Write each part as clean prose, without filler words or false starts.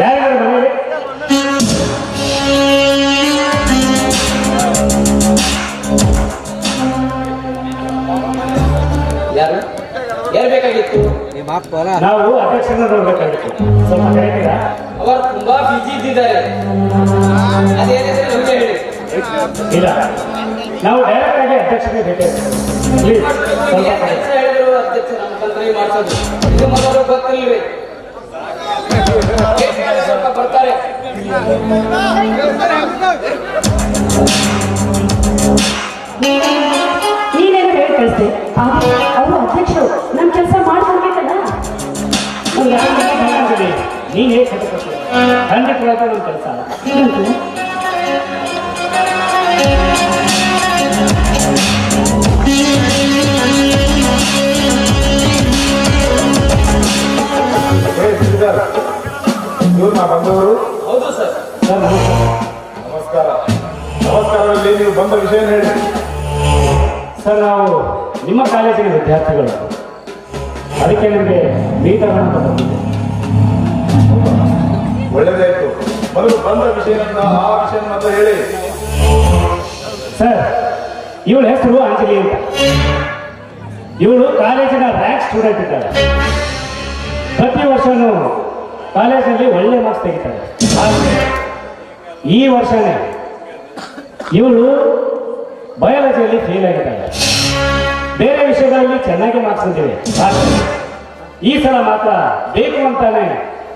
ಯಾರಿದ್ದಾರೆ ಮನೆಯಲ್ಲಿ? ಯಾರು ಯಾರು ಬೇಕಾಗಿತ್ತು? ನಾವು ಅಧ್ಯಕ್ಷರನ್ನ ನೋಡ್ಬೇಕಾಗಿತ್ತು. ಸ್ವಲ್ಪ ಕರೀತೀರಾ? ಅವರು ತುಂಬಾ ಬಿಜಿ ಇದ್ದಿದ್ದಾರೆ. ಅದೇನಿದೆ ನಮಗೆ ಹೇಳಿ. ಇಲ್ಲ, ನಾವು ಡೈರೆಕ್ಟ್ ಆಗಿ ಅಧ್ಯಕ್ಷರಿಗೆ ಭೇಟಿ ಪ್ಲೀಸ್. ಸ್ವಲ್ಪ ಅಧ್ಯಕ್ಷ ಹೇಳಿದ್ರು, ಅಧ್ಯಕ್ಷ ನಮ್ಮ ಕಂತ್ರಿ ಮಾಡಿಸೋದು ಇದು ಮೊದಲು ಗೊತ್ತಿಲ್ವೇ? ಸ್ವಲ್ಪ ಬರ್ತಾರೆ. ನೀನೇನು ಹೇಳಿ ಕಳಿಸ್ದೆ, ಅವರು ಅಧ್ಯಕ್ಷರು ನಮ್ಮ ಕೆಲಸ ಮಾಡ್ಕೊಡ್ಬೇಕಲ್ಲ. ನೀನ್ ಹೇಗೆ ಖಂಡಿತವಾದ ನನ್ನ ಕೆಲಸ. ಇವ್ರು ನಾ ಬಂದವರು. ಹೌದು ಸರ್. ಸರ್ ನಮಸ್ಕಾರ. ನಮಸ್ಕಾರದಲ್ಲಿ ನೀವು ಬಂದ ವಿಷಯ ಹೇಳಿ. ಸರ್, ನಾವು ನಿಮ್ಮ ಕಾಲೇಜಿನ ವಿದ್ಯಾರ್ಥಿಗಳು, ಅದಕ್ಕೆ ನಿಮಗೆ ಮೀಟ್ ಆಗೋಣ ಅಂತ ಬಂದಿದ್ದೆ. ಒಳ್ಳೆದಾಯ್ತು. ಮೊದಲು ಬಂದ ವಿಷಯ ಆ ವಿಷಯ ಮಾತ್ರ ಹೇಳಿ. ಸರ್, ಇವಳ ಹೆಸರು ಅಂಜಲಿ ಅಂತ. ಇವಳು ಕಾಲೇಜಿನ ರ್ಯಾಂಕ್ ಸ್ಟೂಡೆಂಟ್ ಇದ್ದಾಳೆ. ಪ್ರತಿ ವರ್ಷನೂ ಕಾಲೇಜಿನಲ್ಲಿ ಒಳ್ಳೆ ಮಾರ್ಕ್ಸ್ ತೆಗಿತಾರೆ. ಈ ವರ್ಷನೇ ಇವಳು ಬಯಾಲಜಿಯಲ್ಲಿ ಫೇಲ್ ಆಗಿದ್ದಾಳೆ. ಬೇರೆ ವಿಷಯಗಳಲ್ಲಿ ಚೆನ್ನಾಗಿ ಮಾರ್ಕ್ಸ್ ಬಂದಿವೆ. ಈ ಸಲ ಮಾತ್ರ ಬೇಕು ಅಂತಾನೆ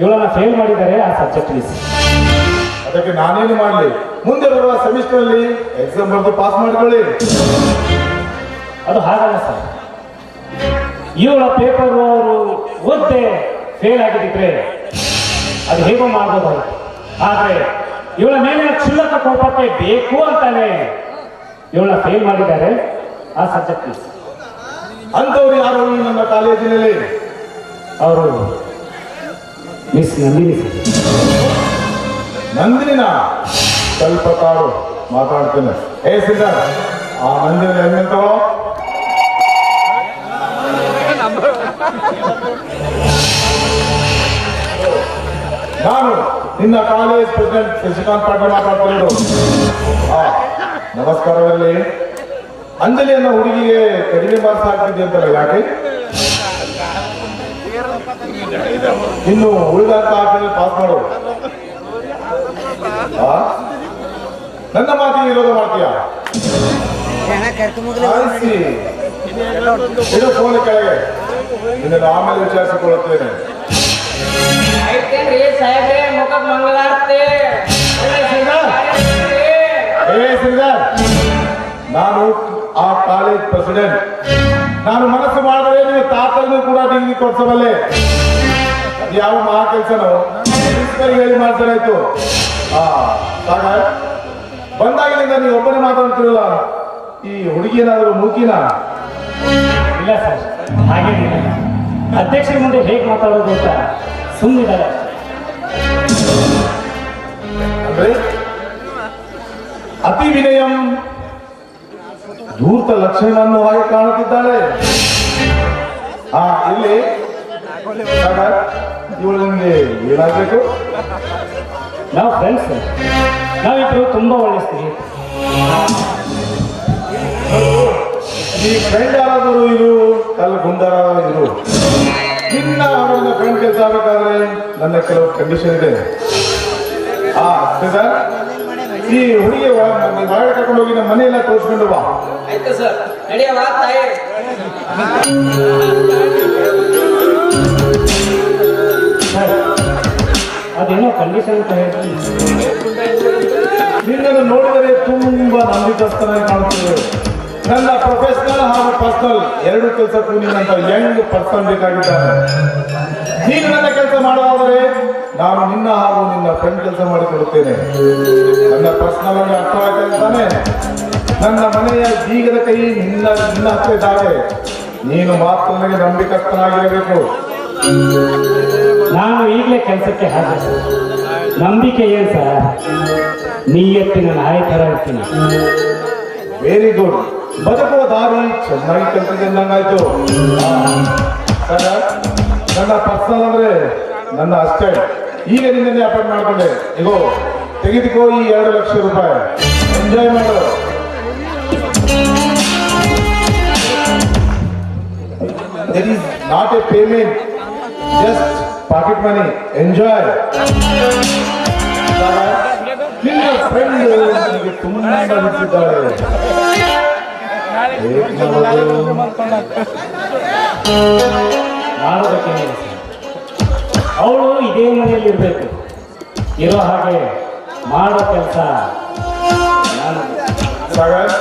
ಇವಳನ್ನ ಫೇಲ್ ಮಾಡಿದ್ದಾರೆ ಆ ಸಬ್ಜೆಕ್ಟ್ ಮಿಸ್. ಅದಕ್ಕೆ ನಾನೇನು ಮಾಡಲಿ? ಮುಂದೆ ಬರುವ ಸೆಮಿಸ್ಟರ್ ಅಲ್ಲಿ ಎಕ್ಸಾಮ್ ಬರೆದು ಪಾಸ್ ಮಾಡ್ಕೊಳ್ಳಿ. ಅದು ಹಾಗಲ್ಲ ಸರ್. ಇವಳ ಪೇಪರ್ ಅವರು ಓದ್ದೆ ಫೇಲ್ ಆಗಿದ್ದಿದ್ರೆ ಅದು ಹೇಗೋ ಮಾಡ್ಬೋದಾಗಿತ್ತು. ಆದ್ರೆ ಇವಳ ಮೇಲಿನ ಕ್ಷುಲ್ಲಕ ಕೋಪಕ್ಕೆ ಬೇಕು ಅಂತಾನೆ ಇವಳನ್ನ ಫೇಲ್ ಮಾಡಿದ್ದಾರೆ ಆ ಸಬ್ಜೆಕ್ಟ್ ಮಿಸ್. ಅಂತವ್ರು ಯಾರು ನಮ್ಮ ಕಾಲೇಜಿನಲ್ಲಿ? ಅವರು ಮಿಸ್ ನಂದಿನಿ ಸರ್. ನಂದಿನಿನ ಸ್ವಲ್ಪ ತಾಳು ಮಾತಾಡ್ತೇನೆ. ಸಿದ್ಧಾರ್ಥ, ಆ ನಂದಿನಿ ಹೆಂಗಂತವೋ? ನಾನು ನಿನ್ನ ಕಾಲೇಜ್ ಪ್ರೆಸಿಡೆಂಟ್ ಶಶಿಕಾಂತ್ ಪಾಟೀಲ್ ಮಾತಾಡ್ತಿರೋದು. ನಮಸ್ಕಾರದಲ್ಲಿ ಅಂಜಲಿ ಅನ್ನೋ ಹುಡುಗಿಗೆ ಕಡಿಮೆ ಮಾರ್ಕ್ಸ್ ಹಾಕ್ತಿದ್ದೆ ಅಂತಲ್ಲ, ಯಾಕೆ? ಇನ್ನು ಉಳಿದಂತ ಹಾಕಿದ್ರೆ ಪಾಸ್ ಮಾಡು. ನನ್ನ ಮಾತಿಗೆ ವಿರೋಧ ಮಾಡ್ತೀಯಾ? ಇದು ಫೋನ್ ಕೆಳಗೆ. ನಿನ್ನನ್ನು ಆಮೇಲೆ ವಿಚಾರಿಸಿಕೊಳ್ಳುತ್ತೇನೆ. ಆಯ್ತೇನ್ರಿ ಸಾಹೇಬ್ರೆ, ಮುಖಕ್ಕೆ ಮಂಗಳಾರತಿ. ಶ್ರೀಧರ್, ನಾನು ಆ ಕಾಲೇಜ್ ಪ್ರೆಸಿಡೆಂಟ್. ನಾನು ಮನಸ್ಸು ಮಾಡಿದ್ರೆ ನೀವು ತಾತನಿಗೂ ಕೂಡ ಡಿಗ್ರಿ ಕೊಡ್ಸಬಲ್ಲೆ. ಯಾವ ಮಹಾ ಕೆಲಸನೋ ಹೇಳಿ ಮಾಡ್ತಾರಾಯ್ತು. ಬಂದಾಗಿನಿಂದ ನೀವು ಒಬ್ಬನೇ ಮಾತಾಡ್ತಿರಲ್ಲ. ಈ ಹುಡುಗಿ ಏನಾದ್ರು ಮೂಕಿನ? ಇಲ್ಲ ಸರ್, ಹಾಗೇನಿಲ್ಲ. ಅಧ್ಯಕ್ಷರ ಮುಂದೆ ಹೇಗೆ ಮಾತಾಡೋದು ಅಂತ ಸುಮ್ಮನಿದ್ದಾರೆ. ಅಂದ್ರೆ ಅತಿ ವಿನಯಂ ಧೂರ್ತ ಲಕ್ಷಣವನ್ನು ಹಾಗೆ ಕಾಣುತ್ತಿದ್ದಾಳೆ. ಇಲ್ಲಿ ಇವಳು ನಿಮಗೆ ಏನಾಗಬೇಕು? ನಾವು ಫ್ರೆಂಡ್ಸ್, ನಾವಿಬ್ಬರು ತುಂಬಾ ಒಳ್ಳೆ ಸ್ನೇಹಿತರು. ಈ ಫ್ರೆಂಡ್ ಯಾರಾದರೂ ಇರು, ಕಲ್ಲು ಗುಂಡಾರಾದರೂ ಇರು, ನಿನ್ನ ಅವರನ್ನ ಫ್ರೆಂಡ್ ಕೆಲಸ ಆಗಬೇಕಾದ್ರೆ ನನ್ನ ಕೆಲವು ಕಂಡೀಷನ್ ಇದೆ. ಸರ್, ಈ ಹುಡುಗಿ ಒಳಗೆ ಕರ್ಕೊಂಡು ಹೋಗಿ ನಮ್ಮ ಮನೆಯೆಲ್ಲ ತೋರಿಸ್ಕೊಂಡು ಬಾ. ಆಯ್ತು ಸರ್, ನಡೆಯವಾ ತಾಯಿ. ಅದೇನೋ ಕಂಡೀಷನ್ ಅಂತ ಹೇಳ್ತೀನಿ. ನಿನ್ನನ್ನು ನೋಡಿದರೆ ತುಂಬಾ ನಂಬಿಕಸ್ಥನಾಗಿ ಕಾಣುತ್ತದೆ. ನನ್ನ ಪ್ರೊಫೆಷನಲ್ ಹಾಗೂ ಪರ್ಸನಲ್ ಎರಡು ಕೆಲಸಕ್ಕೂ ನಿನ್ನಂತ ಯಂಗ್ ಪರ್ಸನ್ ಬೇಕಾಗಿದ್ದಾರೆ. ನೀನು ನನ್ನ ಕೆಲಸ ಮಾಡುವಾದರೆ ನಾನು ನಿನ್ನ ಹಾಗೂ ನಿನ್ನ ಫ್ರೆಂಡ್ ಕೆಲಸ ಮಾಡಿಕೊಡುತ್ತೇನೆ. ನನ್ನ ಪರ್ಸನಲ್ ಆಗಿ ಅರ್ಥವಾಗ್ತಾನೆ. ನನ್ನ ಮನೆಯ ಬೀಗದ ಕೈ ನಿನ್ನ ಹತ್ರ ಇದ್ದಾವೆ. ನೀನು ಮಾತ್ರ ನನಗೆ ನಂಬಿಕಸ್ಥನಾಗಿರಬೇಕು. ನಾನು ಈಗಲೇ ಕೆಲಸಕ್ಕೆ ಹಾಜರು. ನಂಬಿಕೆ ಏನ್ ಸರ್, ನಿಯತ್ತಿನ ನಾಯಿ ತರ ಇರ್ತೀನಿ. Very good. ಬದುಕುವ ದಾರಿ ಚೆನ್ನಾಗಿ ಕಲ್ತಿದ್ದಂಗಾಯ್ತು. ನನ್ನ ಪರ್ಸನಲ್ ಅಂದ್ರೆ ನನ್ನ ಅಷ್ಟೇ. ಈಗ ನಿನ್ನೆ ಅಪಾಯಿಂಟ್ ಮಾಡ್ಕೊಂಡೆ. ಇಗೋ ತೆಗೆದುಕೋ ಈ 2 ಲಕ್ಷ ರೂಪಾಯಿ, ಎಂಜಾಯ್ ಮಾಡು. That is not a payment, just pocket money. Enjoy. ನಿನ್ನ ಫ್ರೆಂಡ್ ನನಗೆ ತುಂಬಾ ಬಿಟ್ಟಿದ್ದಾಳೆ. ಮಾಡೋದಕ್ಕೆ ಅವಳು ಇದೇ ಮನೆಯಲ್ಲಿ ಇರಬೇಕು. ಇರೋ ಹಾಗೆ ಮಾಡೋ ಕೆಲಸ ಸಾಗರ್,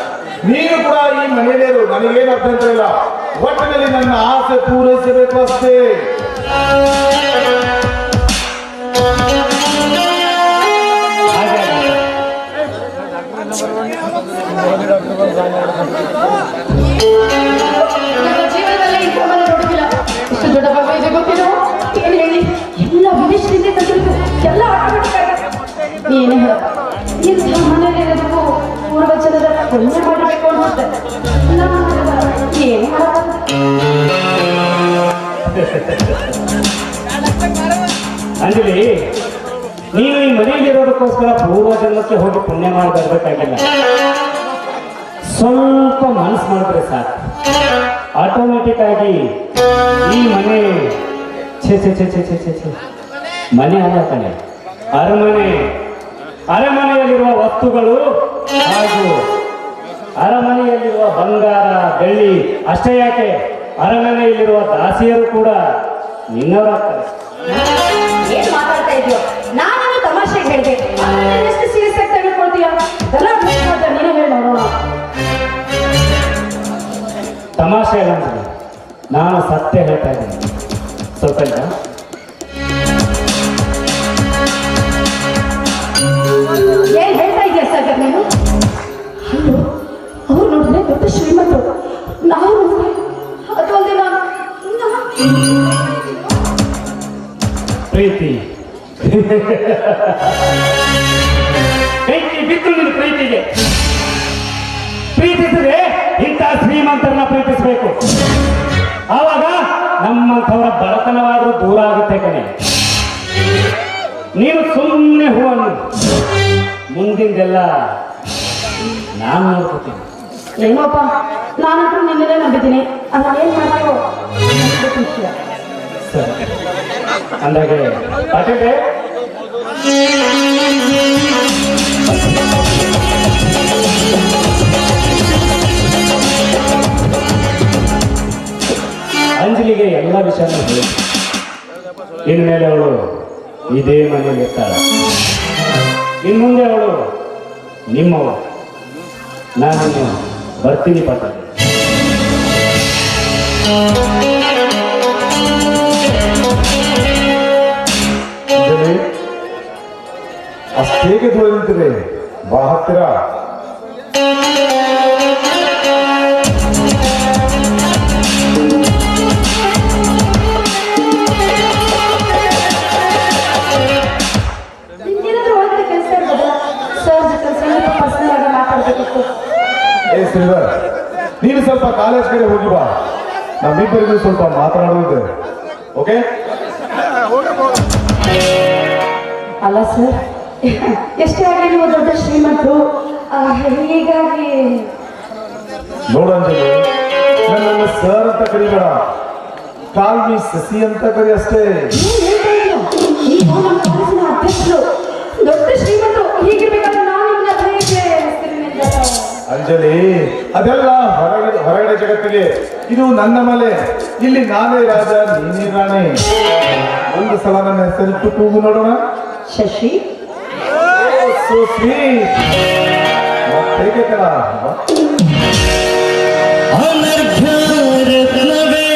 ನೀನು ಕೂಡ ಈ ಮನೆಯಲ್ಲಿರು, ನನಗೇನು ಅಭ್ಯಂತರ ಇಲ್ಲ. ಒಟ್ಟಿನಲ್ಲಿ ನನ್ನ ಆಸೆ ಪೂರೈಸಬೇಕು ಅಷ್ಟೇ. ನನ್ನ ಜೀವನದಲ್ಲಿ ಇಂಥ ಮನೆ ನೋಡಿಲ್ಲ. ಇಷ್ಟು ದೊಡ್ಡ ಭಾಗ ಇದೆ ಗೊತ್ತಿಲ್ಲ. ಏನು ಹೇಳಿ, ಎಲ್ಲ ವಿದೇಶದಿಂದ ತಂದಿರೋದು, ಎಲ್ಲ ಆಟೋಮೆಟಿಕ್ ಆಗಿ. ನೀನೇ ಹೇಳ, ಇಂಥ ಮನೆಯಲ್ಲಿ ಇರೋದಕ್ಕೂ ಪೂರ್ವಜನರ ಪುಣ್ಯ ಮಾಡಬೇಕು ಅನ್ಸುತ್ತೆ. ಏನು ಅಂಜಲಿ, ನೀನು ಈ ಮನೆಯಲ್ಲಿರೋದಕ್ಕೋಸ್ಕರ ಪೂರ್ವ ಜನ್ಮಕ್ಕೆ ಹೋಗಿ ಪುಣ್ಯ ಮಾಡಿ ಬರ್ಬೇಕಾಗಿಲ್ಲ. ಸ್ವಲ್ಪ ಮನಸ್ಸು ಮಾಡಿದ್ರೆ ಸಾಕು, ಆಟೋಮೆಟಿಕ್ ಆಗಿ ಈ ಮನೆ ಛೇ ಛೇ ಛೇ ಛೇ ಛೇ ಛೇ ಛೇ ಮನೆ ಅಲ್ಲ ಕಣೆ, ಅರಮನೆ. ಅರಮನೆಯಲ್ಲಿರುವ ವಸ್ತುಗಳು ಹಾಗೂ ಅರಮನೆಯಲ್ಲಿರುವ ಬಂಗಾರ ಬೆಳ್ಳಿ ಅಷ್ಟೇ ಯಾಕೆ, ಅರಮನೆಯಲ್ಲಿರುವ ದಾಸಿಯರು ಕೂಡ ನಿನ್ನವರಾಗ್ತಾರೆ. ಏನ್ ಮಾತಾಡ್ತಾ ಇದೆಯೋ? ನಾನು ತಮಾಷೆಗೆ ಹೇಳಿದೆ, ಎಷ್ಟು ಸೀರಿಯಸ್ ಆಗಿ ತೆಗೆದುಕೊಳ್ತೀಯ? ನೀನೇ ಹೇಳಿ ನೋಡೋಣ. ತಮಾಷೆ ಅಲ್ಲ, ನಾನು ಸತ್ಯ ಹೇಳ್ತಾ ಇದ್ದೀನಿ. ಸ್ವಲ್ಪ ಇಲ್ಲ, ಏನ್ ಹೇಳ್ತಾ ಇದೆಯಾ ಸಾಗರ್ ನೀನು? ಅಯ್ಯೋ, ಅವ್ರು ನೋಡಿದ್ರೆ ದೊಡ್ಡ ಶ್ರೀಮಂತರು, ನಾವು ನೋಡಿದ್ರೆ ಅದು ಅಲ್ಲದೆ ಪ್ರೀತಿ ಬೆಂಕಿ ಬಿದ್ದು ನಿನ್ನ ಪ್ರೀತಿಗೆ. ಪ್ರೀತಿಸಿದ್ರೆ ಇಂಥ ಶ್ರೀಮಂತರನ್ನ ಪ್ರೀತಿಸಬೇಕು, ಆವಾಗ ನಮ್ಮಂಥವರ ಬಡತನವಾದರೂ ದೂರ ಆಗುತ್ತೆ ಕಣೆ. ನೀನು ಸುಮ್ಮನೆ ಹೂವನ್ನು, ಮುಂದಿಂದೆಲ್ಲ ನಾನು ನೋಡ್ಕೊತೀನಿ. ಏನೋಪ್ಪ, ನಾನಂತೂ ನಿನ್ನೆಲ್ಲ ನಂಬಿದ್ದೀನಿ. ಅದನ್ನ ಏನ್ ಮಾಡೋ ವಿಷಯ. ಸರಿ, ಅಂದಾಗೆ ಪಾಟೀಲ್ರೆ, ಅಂಜಲಿಗೆ ಎಲ್ಲ ವಿಷಯನೂ ಹೇಳಿ. ಇನ್ಮೇಲೆ ಅವಳು ಇದೇ ಮನೆಯಲ್ಲಿ ಇರ್ತಾಳೆ. ಇನ್ನು ಮುಂದೆ ಅವಳು ನಿಮ್ಮವ. ನಾನು ಬರ್ತೀನಿ ಪಾಟೀಲ್. ಅಷ್ಟೇಗೆ ದೂರ ನಿಂತಿದೆ, ಬಾ ಹತ್ತಿರ. ನಿಮ್ಗೇನಾದ್ರೂ ಒಳ್ಳೆ ಕೆಲಸ ಇರ್ಬೋದಾ? ಸರ್ ಜೊತೆ ಸ್ವಲ್ಪ ಪರ್ಸನಲ್ ಆಗಿ ಮಾತಾಡ್ಬೇಕಿತ್ತು. ಏ ಶ್ರೀಧರ್, ನೀನು ಸ್ವಲ್ಪ ಕಾಲೇಜ್ ಕಡೆ ಹೋಗಿ ಬಾ, ನಮ್ಮಿಬ್ಬರಿಗೂ ಸ್ವಲ್ಪ ಮಾತನಾಡುವುದಿದೆ. ಓಕೆ? ಅಲ್ಲ ಸರ್, ಎಷ್ಟೇ ಆಗಲಿ ನೀವು ದೊಡ್ಡ ಶ್ರೀಮಂತರು, ಹೀಗಾಗಿ ನೋಡಂಜಲಿ, ನನ್ನನ್ನು ಸರ್ ಅಂತ ಕರಿಬೇಡ, ಕಾಲ್ಮಿ ಸಸಿ ಅಂತ ಕರಿ ಅಷ್ಟೇ. ನೀವು ನಮ್ಮ ಕಾಲೇಜಿನ ಅಧ್ಯಕ್ಷರು, ದೊಡ್ಡ ಶ್ರೀಮಂತರು, ಹೀಗಿರ್ಬೇಕಾದ್ರೆ ನಾನು ನಿಮ್ಮನ್ನ ಹೇಗೆ ಅಂಜಲಿ, ಅದೆಲ್ಲ ಹೊರಗಡೆ ಜಗತ್ತಿಗೆ. ಇದು ನನ್ನ ಮನೆ, ಇಲ್ಲಿ ನಾನೇ ರಾಜ, ನೀನೇ ರಾಣಿ. ಒಂದು ಸಲ ನನ್ನ ಹೆಸರಿಟ್ಟು ಕೂಗು ನೋಡೋಣ. ಶಶಿ. So sweet. ಹೇಗೆ ಕಣ? ಅನರ್ಘ ರತ್ನವೇ